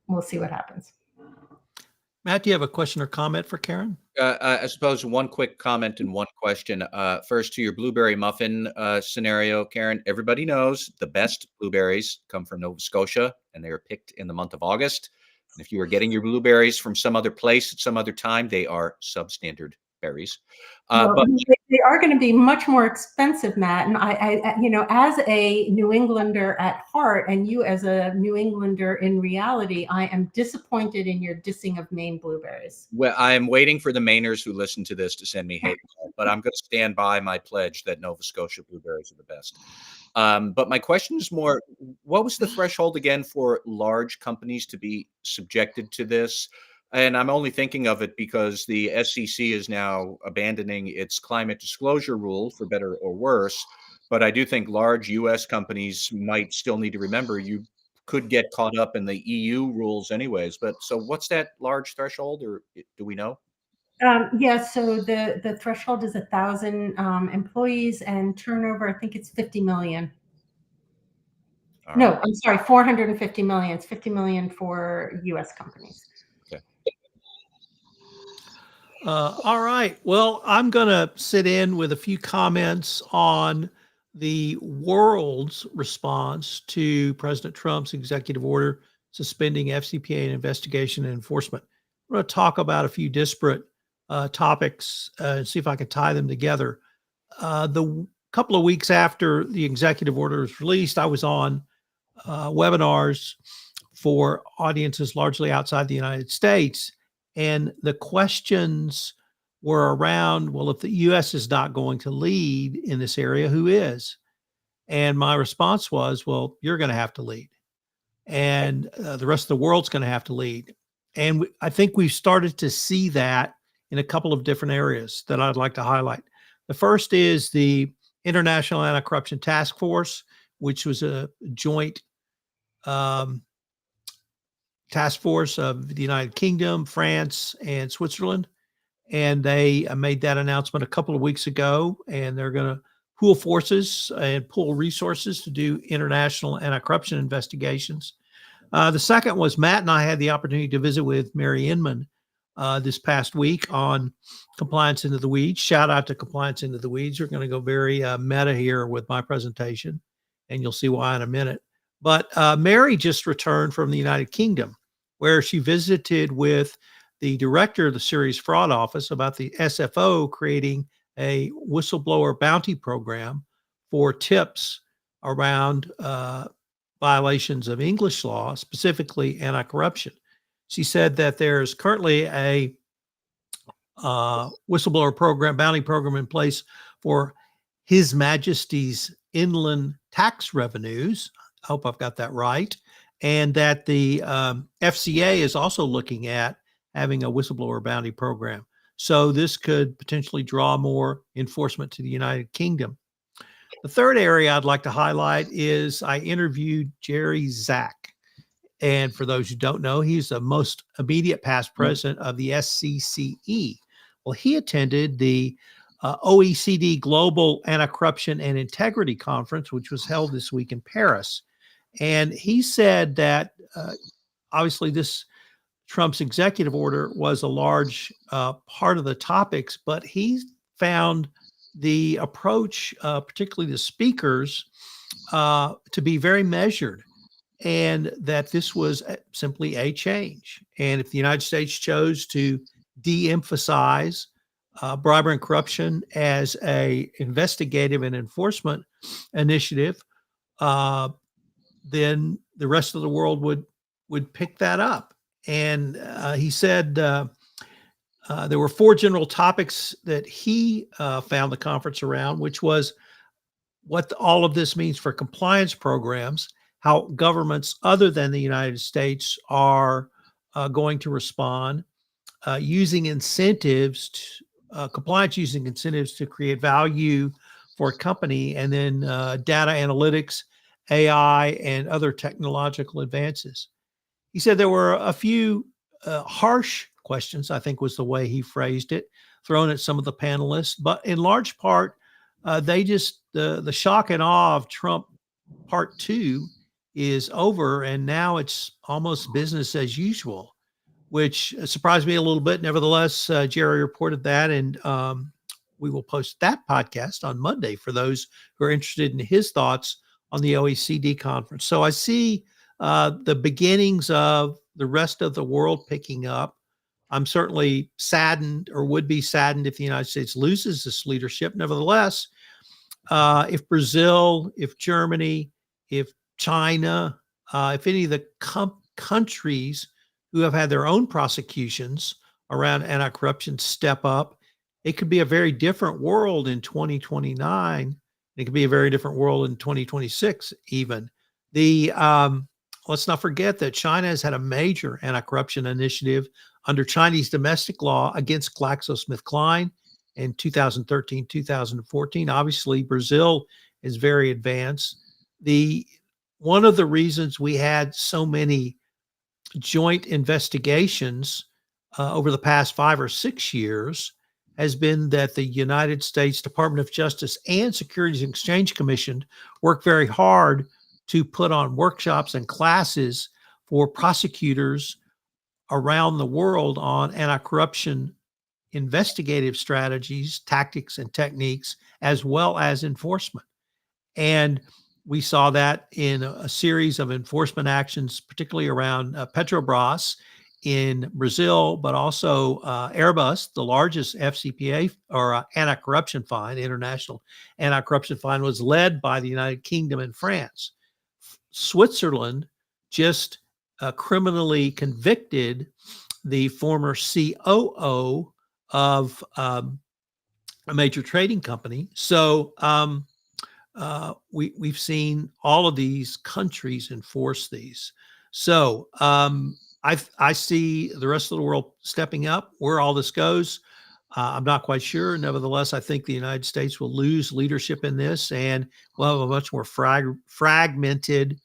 We'll see what happens. Matt, do you have a question or comment for Karen? I suppose one quick comment and one question. First, to your blueberry muffin scenario, Karen, everybody knows the best blueberries come from Nova Scotia, and they are picked in the month of August. And if you are getting your blueberries from some other place at some other time, they are substandard berries. Well, But they are going to be much more expensive, Matt. And I, as a New Englander at heart, and you as a New Englander in reality, I am disappointed in your dissing of Maine blueberries. well, I am waiting for the Mainers who listen to this to send me hate mail, but I'm going to stand by my pledge that Nova Scotia blueberries are the best. But my question is more, what was the threshold again for large companies to be subjected to this? And I'm only thinking of it because the SEC is now abandoning its climate disclosure rule, for better or worse. But I do think large US companies might still need to remember you could get caught up in the EU rules anyways. But so what's that large threshold, or do we know? Yeah, so the threshold is 1,000 employees, and turnover, I think it's 50 million. All No, right. I'm sorry, 450 million. It's 50 million for US companies. All right. Well, I'm going to sit in with a few comments on the world's response to President Trump's executive order suspending FCPA and investigation and enforcement. I'm going to talk about a few disparate topics and see if I can tie them together. The couple of weeks after the executive order was released, I was on webinars for audiences largely outside the United States. And the questions were around, well, if the US is not going to lead in this area, who is? And my response was, well, you're going to have to lead. And the rest of the world's going to have to lead. And I think we've started to see that in a couple of different areas that I'd like to highlight. The first is the International Anti-Corruption Task Force, which was a joint task force of the United Kingdom, France, and Switzerland. And they made that announcement a couple of weeks ago, and they're going to pool forces and pool resources to do international anti-corruption investigations. The second was Matt and I had the opportunity to visit with Mary Inman this past week on Compliance Into the Weeds. Shout out to Compliance Into the Weeds. We're going to go very meta here with my presentation, and you'll see why in a minute. But Mary just returned from the United Kingdom, where she visited with the director of the Serious Fraud Office about the SFO creating a whistleblower bounty program for tips around violations of English law, specifically anti-corruption. She said that there's currently a whistleblower program, bounty program in place for His Majesty's inland tax revenues. I hope I've got that right. And that the FCA is also looking at having a whistleblower bounty program. So this could potentially draw more enforcement to the United Kingdom. The third area I'd like to highlight is I interviewed Jerry Zak. And for those who don't know, he's the most immediate past president of the SCCE. Well, he attended the OECD Global Anti-Corruption and Integrity Conference, which was held this week in Paris. And he said that obviously this Trump's executive order was a large part of the topics, but he found the approach, particularly the speakers, to be very measured, and that this was simply a change. And if the United States chose to de-emphasize bribery and corruption as a investigative and enforcement initiative, then the rest of the world would pick that up. And he said there were 4 general topics that he found the conference around, which was what all of this means for compliance programs, how governments other than the United States are going to respond, using incentives, compliance using incentives to create value for a company, and then data analytics, AI, and other technological advances. He said there were a few harsh questions, I think was the way he phrased it, thrown at some of the panelists, but in large part, the shock and awe of Trump Part 2 is over, and now it's almost business as usual, which surprised me a little bit. Nevertheless, Jerry reported that, and we will post that podcast on Monday for those who are interested in his thoughts on the OECD conference. So I see the beginnings of the rest of the world picking up. I'm certainly saddened, or would be saddened, if the United States loses this leadership. Nevertheless, if Brazil, if Germany, if China, if any of the countries who have had their own prosecutions around anti-corruption step up, it could be a very different world in 2029. It could be a very different world in 2026 even. Let's not forget that China has had a major anti-corruption initiative under Chinese domestic law against GlaxoSmithKline in 2013, 2014. Obviously, Brazil is very advanced. One of the reasons we had so many joint investigations over the past 5 or 6 years has been that the United States Department of Justice and Securities and Exchange Commission worked very hard to put on workshops and classes for prosecutors around the world on anti-corruption investigative strategies, tactics, and techniques, as well as enforcement. And we saw that in a series of enforcement actions, particularly around Petrobras in Brazil, but also Airbus, the largest FCPA or anti-corruption fine, international anti-corruption fine, was led by the United Kingdom and France. Switzerland just criminally convicted the former COO of a major trading company. So we've seen all of these countries enforce these. So I see the rest of the world stepping up. Where all this goes, I'm not quite sure. Nevertheless, I think the United States will lose leadership in this, and we'll have a much more fragmented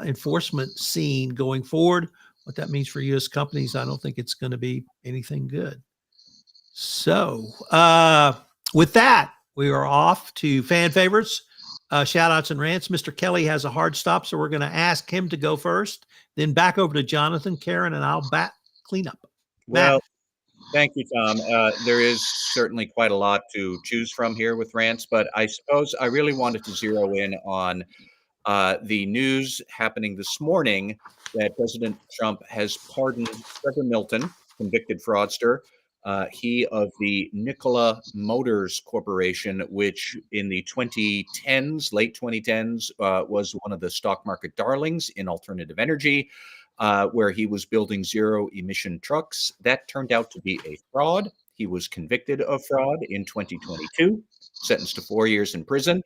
enforcement scene going forward. what that means for U.S. companies, I don't think it's going to be anything good. So with that, we are off to fan favorites, shout outs and rants. Mr. Kelly has a hard stop, so we're going to ask him to go first, then back over to Jonathan, Karen, and I'll clean up. Matt. Well, thank you, Tom. There is certainly quite a lot to choose from here with rants, but I suppose I really wanted to zero in on the news happening this morning that President Trump has pardoned Trevor Milton, convicted fraudster. He of the Nikola Motors Corporation, which in the 2010s, late 2010s, was one of the stock market darlings in alternative energy, where he was building zero emission trucks. That turned out to be a fraud. He was convicted of fraud in 2022, sentenced to 4 years in prison.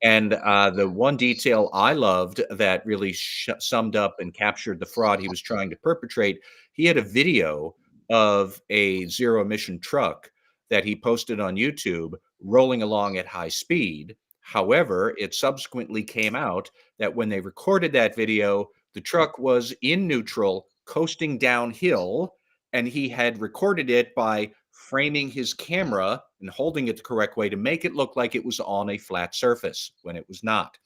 And the one detail I loved that really summed up and captured the fraud he was trying to perpetrate, he had a video of a zero emission truck that he posted on YouTube rolling along at high speed. However, it subsequently came out that when they recorded that video, the truck was in neutral, coasting downhill, and he had recorded it by framing his camera and holding it the correct way to make it look like it was on a flat surface when it was not.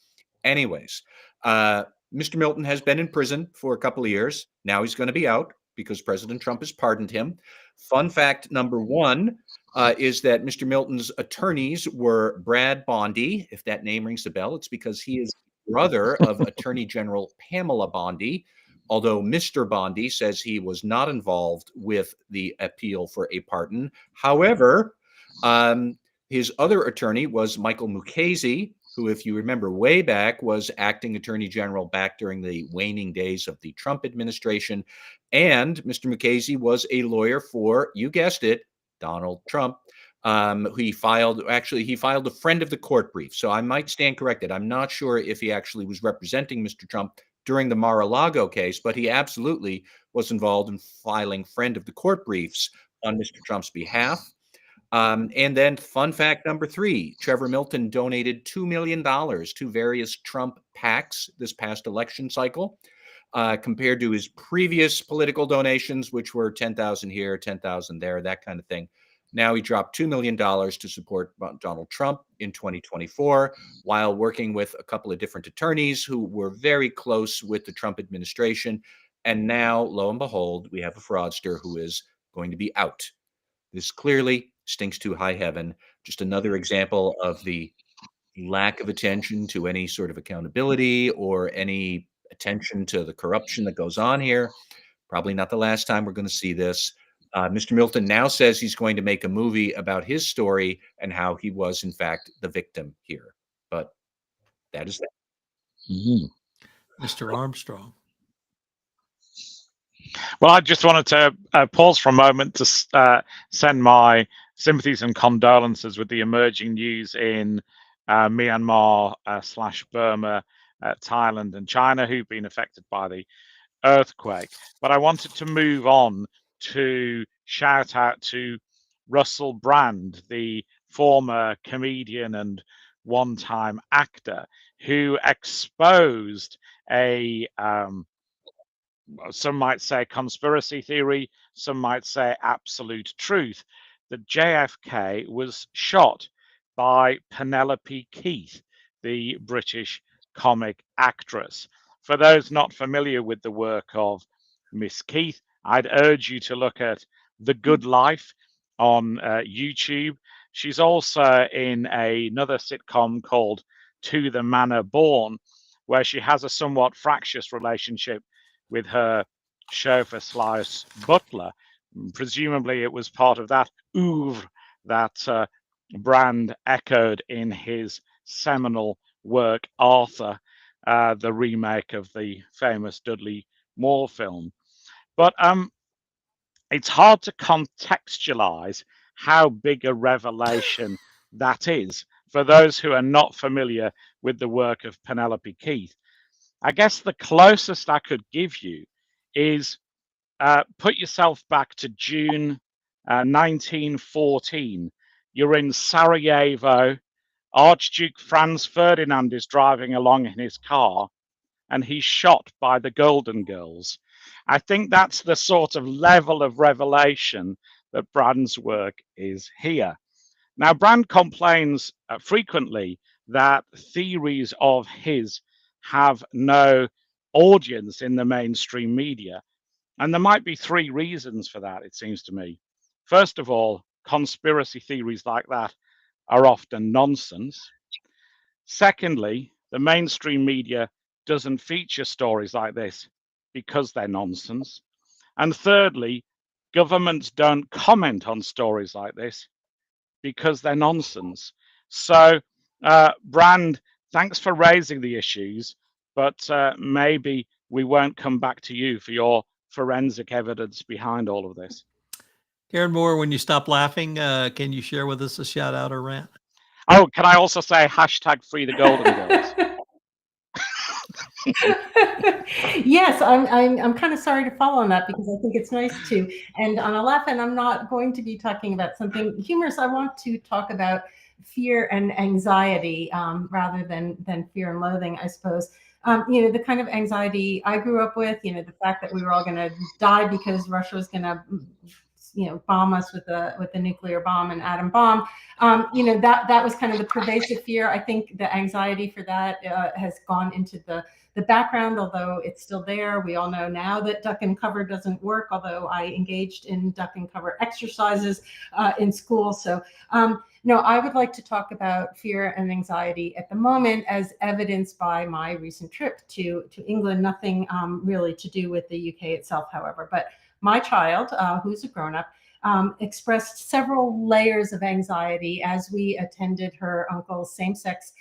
Anyways, Mr. Milton has been in prison for a couple of years. Now he's going to be out because President Trump has pardoned him. Fun fact number one is that Mr. Milton's attorneys were Brad Bondi. If that name rings a bell, it's because he is brother of Attorney General Pamela Bondi, although Mr. Bondi says he was not involved with the appeal for a pardon. However, his other attorney was Michael Mukasey, who, if you remember way back, was acting attorney general back during the waning days of the Trump administration. And Mr. Mukasey was a lawyer for, you guessed it, Donald Trump. He filed a friend of the court brief. So I might stand corrected. I'm not sure if he actually was representing Mr. Trump during the Mar-a-Lago case, but he absolutely was involved in filing friend of the court briefs on Mr. Trump's behalf. And then fun fact number three, Trevor Milton donated $2 million to various Trump PACs this past election cycle, compared to his previous political donations, which were 10,000 here, 10,000 there, that kind of thing. Now he dropped $2 million to support Donald Trump in 2024, while working with a couple of different attorneys who were very close with the Trump administration. And now, lo and behold, we have a fraudster who is going to be out. This clearly stinks to high heaven. Just another example of the lack of attention to any sort of accountability or any attention to the corruption that goes on here. Probably not the last time we're going to see this. Mr. Milton now says he's going to make a movie about his story and how he was, in fact, the victim here. But that is that. Mr. Armstrong. Well, I just wanted to pause for a moment to send my sympathies and condolences with the emerging news in Myanmar / Burma, Thailand and China, who've been affected by the earthquake. But I wanted to move on to shout out to Russell Brand, the former comedian and one-time actor, who exposed a some might say conspiracy theory, some might say absolute truth, that JFK was shot by Penelope Keith, the British comic actress. For those not familiar with the work of Miss Keith, I'd urge you to look at The Good Life on YouTube. She's also in another sitcom called To the Manor Born, where she has a somewhat fractious relationship with her chauffeur / butler. Presumably it was part of that oeuvre that Brand echoed in his seminal work Arthur, the remake of the famous Dudley Moore film. But it's hard to contextualize how big a revelation that is for those who are not familiar with the work of Penelope Keith. I guess the closest I could give you is put yourself back to June 1914. You're in Sarajevo. Archduke Franz Ferdinand is driving along in his car, and he's shot by the Golden Girls. I think that's the sort of level of revelation that Brand's work is here. Now, Brand complains frequently that theories of his have no audience in the mainstream media. And there might be three reasons for that, it seems to me. First of all, conspiracy theories like that are often nonsense. Secondly, the mainstream media doesn't feature stories like this because they're nonsense. And thirdly, governments don't comment on stories like this because they're nonsense. So, Brand, thanks for raising the issues, but maybe we won't come back to you for your forensic evidence behind all of this. Karen Moore, when you stop laughing, can you share with us a shout out or rant? Oh, can I also say hashtag free the Golden Girls? Yes, I'm kind of sorry to follow on that because I think it's nice to end on a laugh, and I'm not going to be talking about something humorous. I want to talk about fear and anxiety rather than fear and loathing, I suppose. The kind of anxiety I grew up with, the fact that we were all going to die because Russia was going to bomb us with a nuclear bomb and atom bomb. That was kind of the pervasive fear. I think the anxiety for that has gone into the background, although it's still there. We all know now that duck and cover doesn't work, although I engaged in duck and cover exercises in school. So no, I would like to talk about fear and anxiety at the moment as evidenced by my recent trip to England. Nothing really to do with the UK itself, however, but my child, who's a grown-up, expressed several layers of anxiety as we attended her uncle's same-sex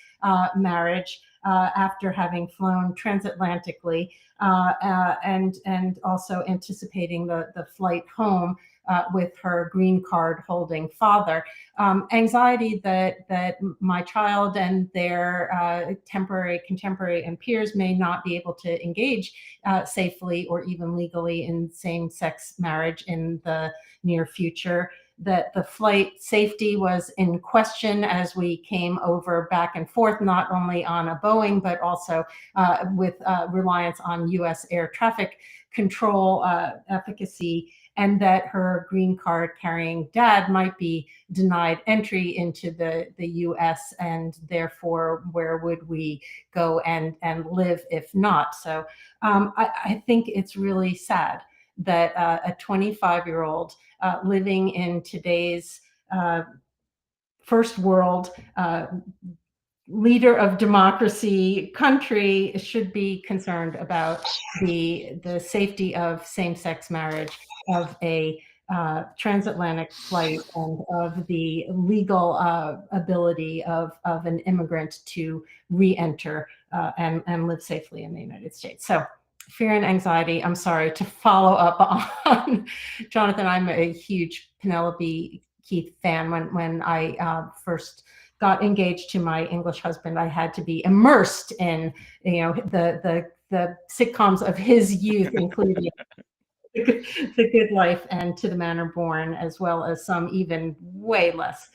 marriage after having flown transatlantically and also anticipating the flight home with her green card holding father. Anxiety that my child and their contemporary and peers may not be able to engage safely or even legally in same-sex marriage in the near future. That the flight safety was in question as we came over back and forth, not only on a Boeing, but also with reliance on US air traffic control efficacy, and that her green card carrying dad might be denied entry into the US, and therefore where would we go and live if not? So I think it's really sad that a 25-year-old living in today's first world leader of democracy country should be concerned about the safety of same-sex marriage, of a transatlantic flight, and of the legal ability of an immigrant to re-enter and live safely in the United States. So fear and anxiety, I'm sorry, to follow up on Jonathan, I'm a huge Penelope Keith fan. When I first got engaged to my English husband, I had to be immersed in, the sitcoms of his youth, including The Good Life and To the Manor Born, as well as some even way less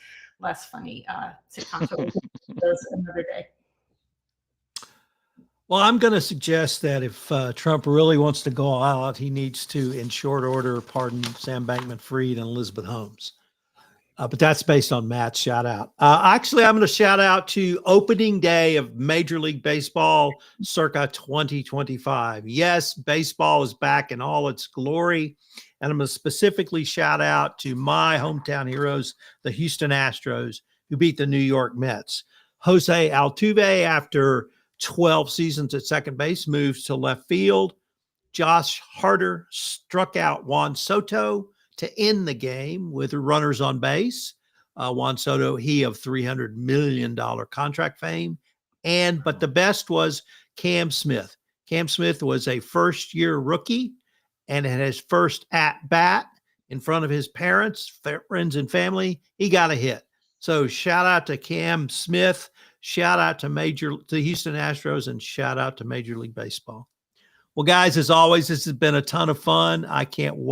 funny sitcoms. So those another day. Well, I'm going to suggest that if Trump really wants to go all out, he needs to, in short order, pardon Sam Bankman-Fried and Elizabeth Holmes. But that's based on Matt's shout out. Actually, I'm going to shout out to opening day of Major League Baseball circa 2025. Yes, baseball is back in all its glory. And I'm going to specifically shout out to my hometown heroes, the Houston Astros, who beat the New York Mets. Jose Altuve, after 12 seasons at second base, moves to left field. Josh Harder struck out Juan Soto to end the game with runners on base. Juan Soto, he of $300 million contract fame. But the best was Cam Smith. Cam Smith was a first-year rookie and had his first at-bat in front of his parents, friends, and family. He got a hit. So shout out to Cam Smith, shout out to the Houston Astros, and shout out to Major League Baseball. Well, guys, as always, this has been a ton of fun. I can't wait